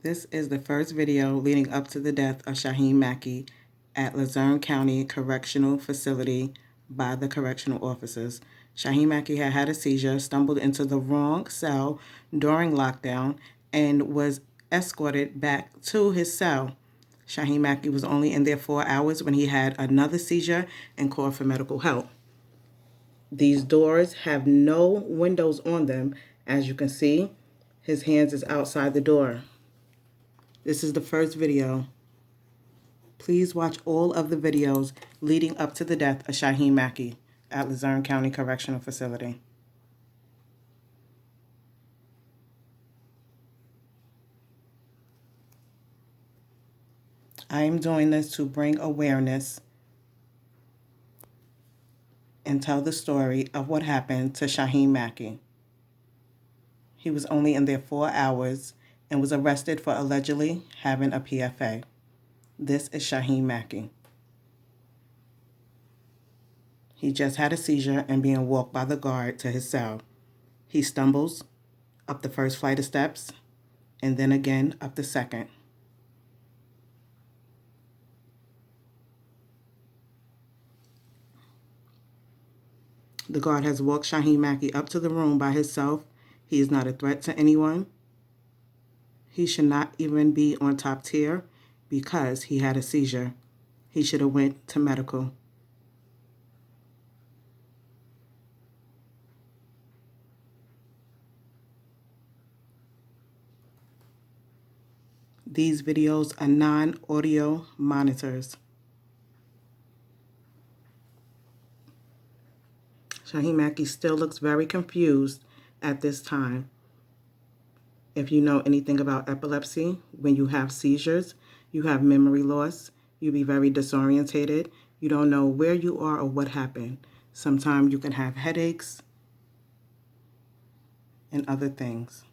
This is the first video leading up to the death of Shaheem Mackey at Luzerne County Correctional Facility by the correctional officers. Shaheem Mackey had had a seizure, stumbled into the wrong cell during lockdown, and was escorted back to his cell. Shaheem Mackey was only in there 4 hours when he had another seizure and called for medical help. These doors have no windows on them. As you can see, his hands is outside the door. This is the first video. Please watch all of the videos leading up to the death of Shaheem Mackey at Luzerne County Correctional Facility. I am doing this to bring awareness and tell the story of what happened to Shaheem Mackey. He was only in there 4 hours and was arrested for allegedly having a PFA. This is Shaheem Mackey. He just had a seizure and being walked by the guard to his cell. He stumbles up the first flight of steps and then again up the second. The guard has walked Shaheem Mackey up to the room by himself. He is not a threat to anyone. He should not even be on top tier because he had a seizure. He should have went to medical. These videos are non-audio monitors. Shaheem Mackey still looks very confused at this time. If you know anything about epilepsy, when you have seizures, you have memory loss, you be very disorientated, you don't know where you are or what happened. Sometimes you can have headaches and other things.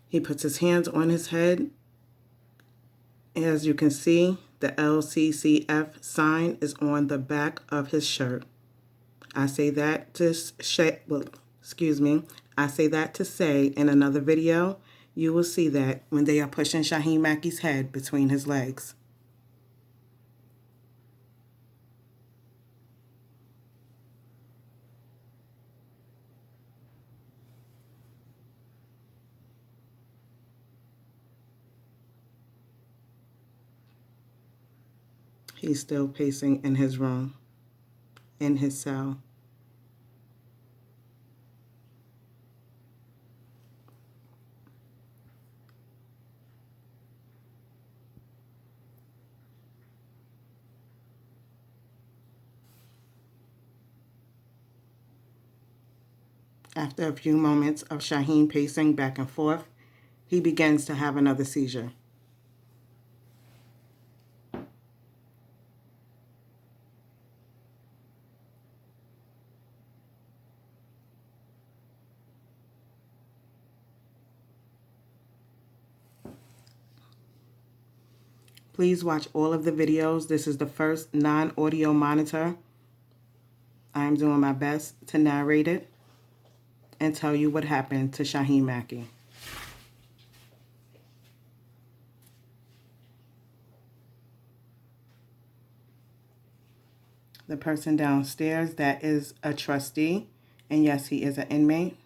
He puts his hands on his head. As you can see, the LCCF sign is on the back of his shirt. I say that to say in another video, you will see that when they are pushing Shaheem Mackey's head between his legs. He's still pacing in his room, in his cell. After a few moments of Shaheem pacing back and forth, he begins to have another seizure. Please watch all of the videos. This is the first non-audio monitor. I'm doing my best to narrate it and tell you what happened to Shaheem Mackey. The person downstairs, that is a trustee, and yes, he is an inmate.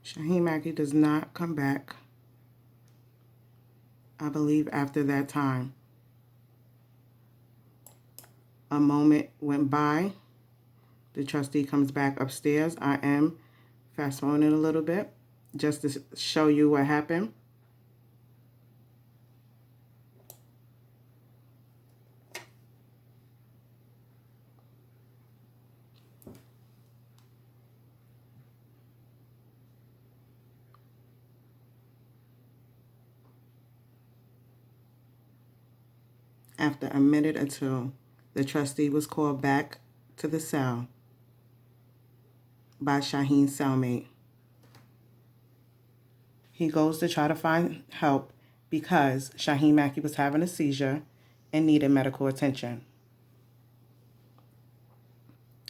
Shaheem Mackey does not come back, I believe, after that time. A moment went by. The trustee comes back upstairs. I am fast forwarding a little bit just to show you what happened. After a minute or two, the trustee was called back to the cell by Shaheen's cellmate. He goes to try to find help because Shaheen Mackey was having a seizure and needed medical attention.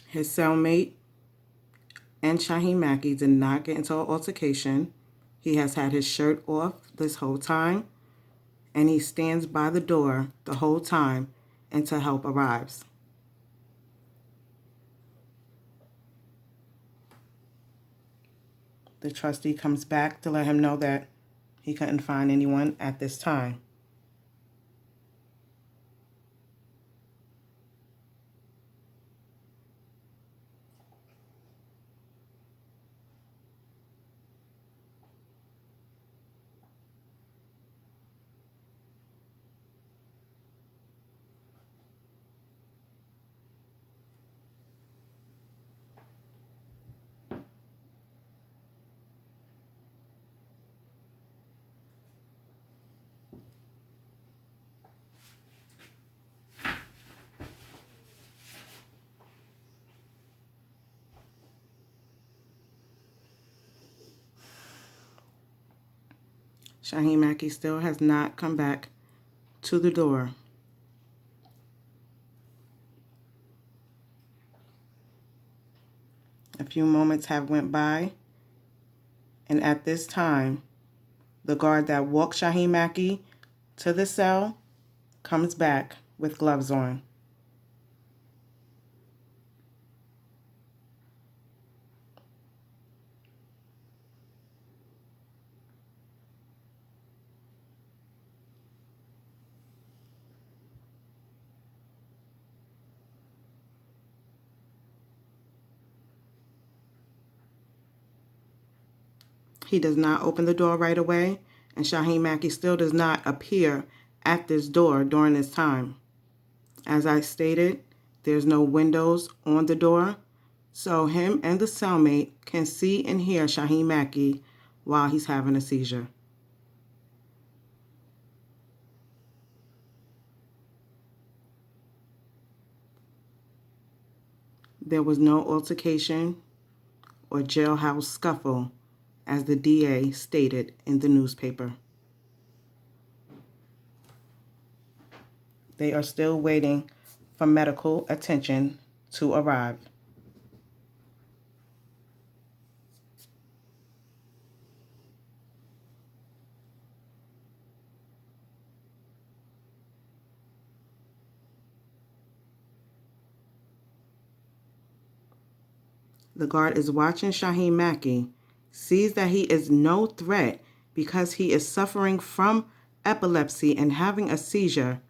His cellmate and Shaheen Mackey did not get into an altercation. He has had his shirt off this whole time, and he stands by the door the whole time until help arrives. The trustee comes back to let him know that he couldn't find anyone at this time. Shaheen Mackey still has not come back to the door. A few moments have went by, and at this time, the guard that walked Shaheen Mackey to the cell comes back with gloves on. He does not open the door right away, and Shaheen Mackey still does not appear at this door during this time. As I stated, there's no windows on the door, so him and the cellmate can see and hear Shaheen Mackey while he's having a seizure. There was no altercation or jailhouse scuffle, as the DA stated in the newspaper. They are still waiting for medical attention to arrive. The guard is watching Shaheen Mackey, sees that he is no threat because he is suffering from epilepsy and having a seizure,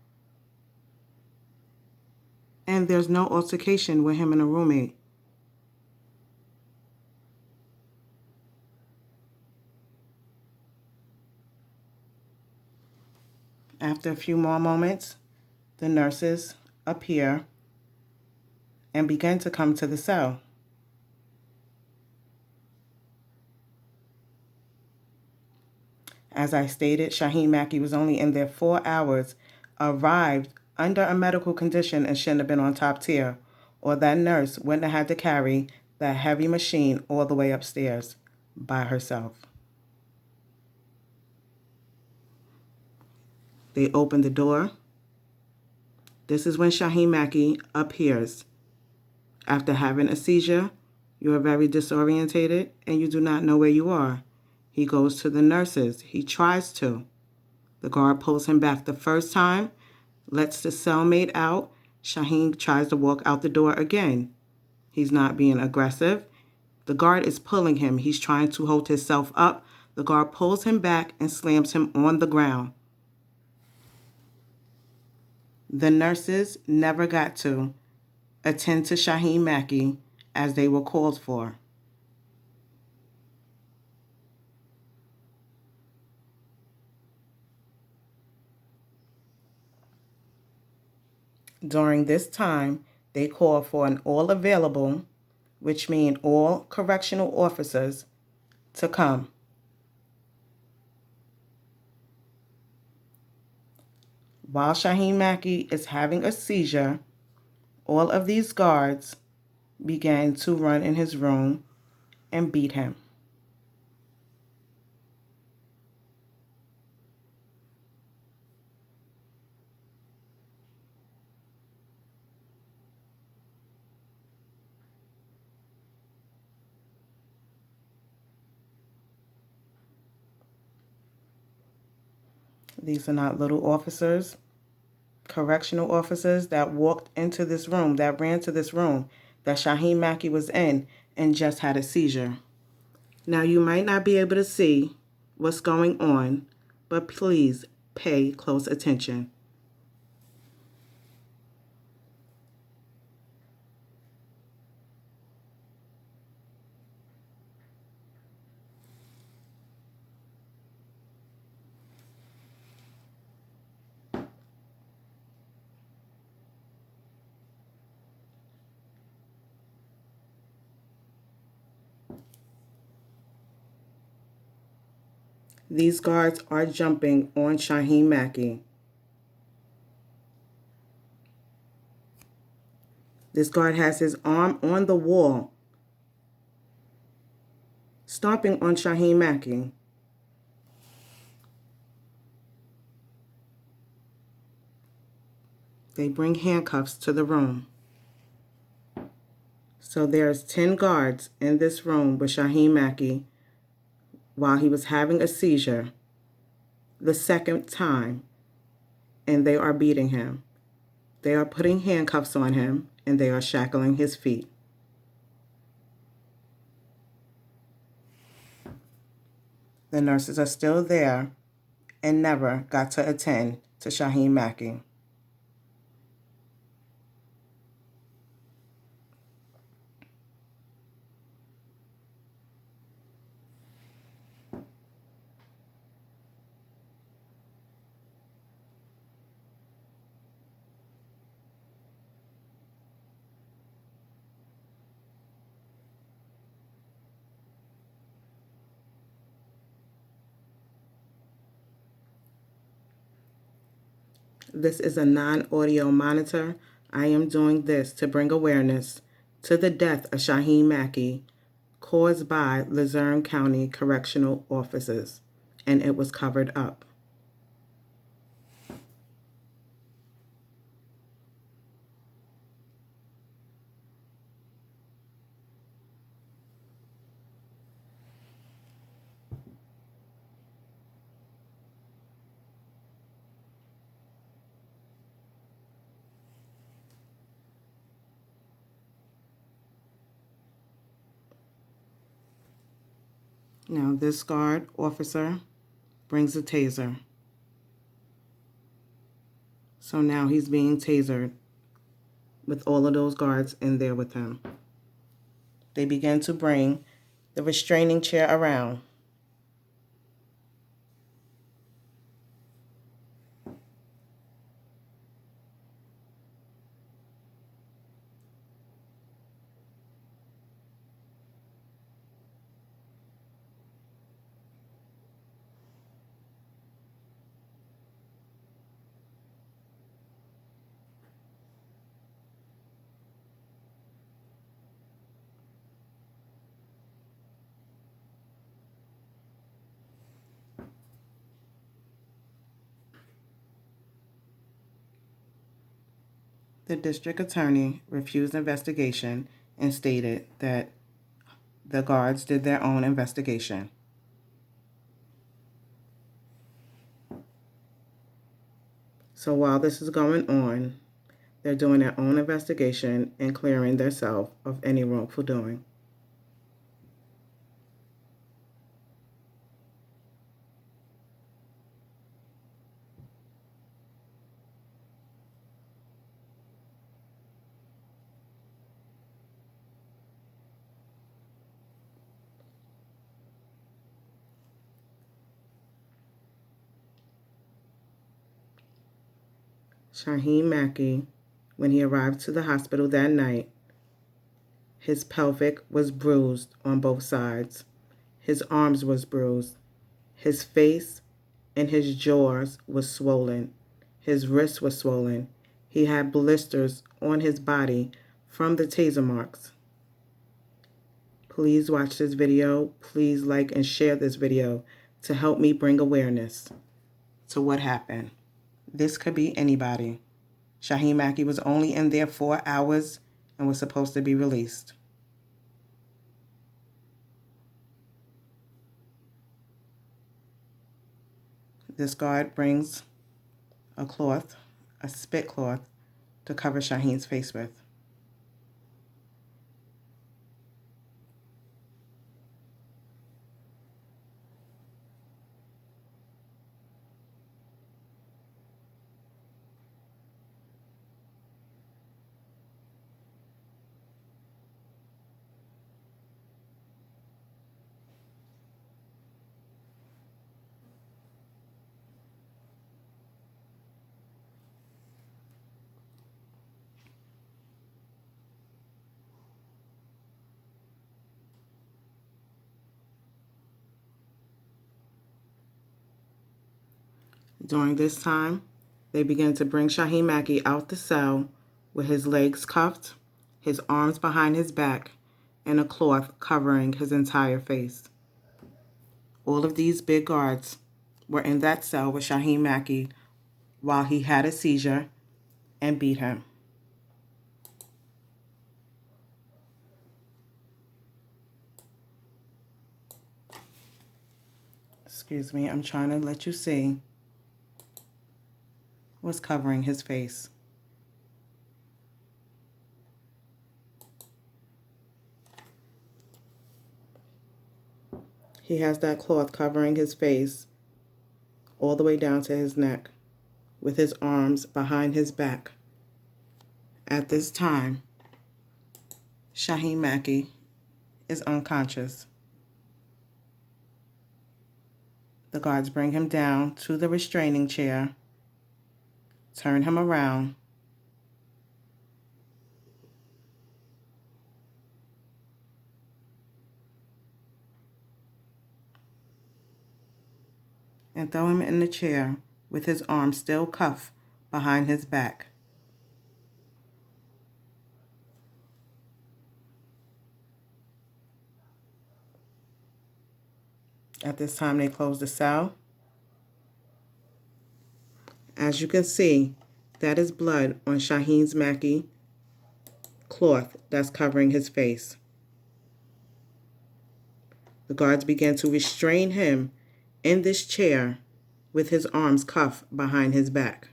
and there's no altercation with him and a roommate. After a few more moments, the nurses appear and begin to come to the cell. As I stated, Shaheen Mackey was only in there 4 hours, arrived under a medical condition and shouldn't have been on top tier, or that nurse wouldn't have had to carry that heavy machine all the way upstairs by herself. They open the door. This is when Shaheen Mackey appears. After having a seizure, you are very disorientated and you do not know where you are. He goes to the nurses. He tries to. The guard pulls him back the first time, lets the cellmate out. Shaheen tries to walk out the door again. He's not being aggressive. The guard is pulling him. He's trying to hold himself up. The guard pulls him back and slams him on the ground. The nurses never got to attend to Shaheen Mackey as they were called for. During this time, they called for an all available, which means all correctional officers, to come. While Shaheen Mackey is having a seizure, all of these guards began to run in his room and beat him. These are not little officers, correctional officers that walked into this room, that ran to this room that Shaheen Mackey was in and just had a seizure. Now, you might not be able to see what's going on, but please pay close attention. These guards are jumping on Shaheen Mackey. This guard has his arm on the wall, stomping on Shaheen Mackey. They bring handcuffs to the room. So there's 10 guards in this room with Shaheen Mackey while he was having a seizure the second time, and they are beating him. They are putting handcuffs on him, and they are shackling his feet. The nurses are still there and never got to attend to Shaheen Mackey. This is a non-audio monitor. I am doing this to bring awareness to the death of Shaheen Mackey caused by Luzerne County Correctional Officers, and it was covered up. Now this guard officer brings a taser. So now he's being tasered with all of those guards in there with him. They begin to bring the restraining chair around. The district attorney refused investigation and stated that the guards did their own investigation. So while this is going on, they're doing their own investigation and clearing themselves of any wrongful doing. Shaheem Mackey, when he arrived to the hospital that night, his pelvic was bruised on both sides. His arms was bruised. His face and his jaws was swollen. His wrists were swollen. He had blisters on his body from the taser marks. Please watch this video. Please like and share this video to help me bring awareness to what happened. This could be anybody. Shaheem Mackey was only in there 4 hours and was supposed to be released. This guard brings a cloth, a spit cloth, to cover Shaheem's face with. During this time, they began to bring Shaheem Mackey out the cell with his legs cuffed, his arms behind his back, and a cloth covering his entire face. All of these big guards were in that cell with Shaheem Mackey while he had a seizure and beat him. Excuse me, I'm trying to let you see what's covering his face. He has that cloth covering his face all the way down to his neck with his arms behind his back. At this time, Shaheem Mackey is unconscious. The guards bring him down to the restraining chair, turn him around, and throw him in the chair with his arms still cuffed behind his back. At this time, they close the cell. As you can see, that is blood on Shaheem Mackey cloth that's covering his face. The guards began to restrain him in this chair with his arms cuffed behind his back.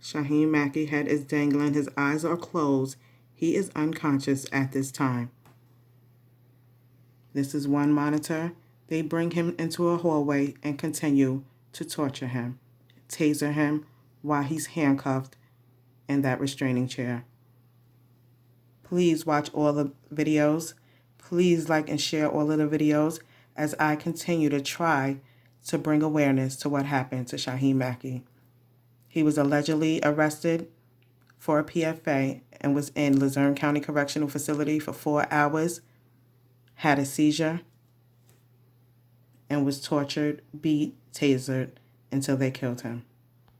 Shaheem Mackey's head is dangling. His eyes are closed. He is unconscious at this time. This is one monitor. They bring him into a hallway and continue to torture him, taser him while he's handcuffed in that restraining chair. Please watch all the videos. Please like and share all of the videos as I continue to try to bring awareness to what happened to Shaheem Mackey. He was allegedly arrested for a PFA and was in Luzerne County Correctional Facility for 4 hours, had a seizure, and was tortured, beat, tasered until they killed him.